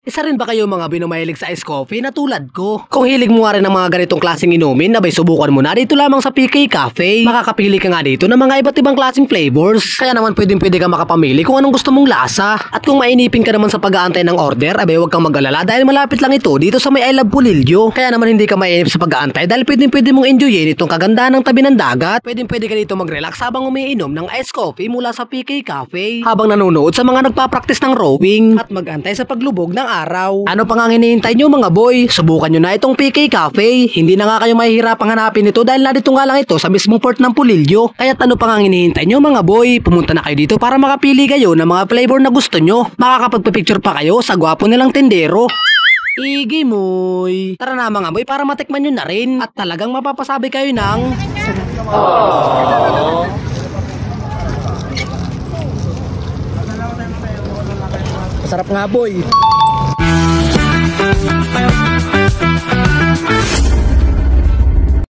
Isa rin ba kayo mga binumahilig sa ice coffee na tulad ko? Kung hilig mo nga rin ng mga ganitong klaseng inumin, abay subukan mo na dito lamang sa PK Cafe. Makakapili ka nga dito ng mga iba't ibang klaseng flavors. Kaya naman pwede ka makapamili kung anong gusto mong lasa. At kung mainipin ka naman sa pag-aantay ng order, abay huwag kang mag-alala dahil malapit lang ito dito sa may I Love Pulilio. Kaya naman hindi ka mainip sa pag-aantay dahil pwede mong enjoyin itong kagandahan ng tabi ng dagat. Pwede ka dito mag-relax habang umiinom ng ice coffee mula sa PK Cafe. Habang nanonood sa mga nagpa-practice ng rowing at mag-antay sa paglubog ng araw. Ano pa nga hinihintay nyo mga boy? Subukan nyo na itong PK Cafe. Hindi na nga kayo mahihirapang hanapin ito dahil narito nga lang ito sa mismong port ng Pulilio. Kaya't ano pa nga hinihintay nyo mga boy? Pumunta na kayo dito para makapili kayo ng mga flavor na gusto nyo. Makakapagpa-picture pa kayo sa gwapo nilang tendero. Igi moy. Tara na mga boy para matikman nyo na rin. At talagang mapapasabi kayo ng sarap nga boy.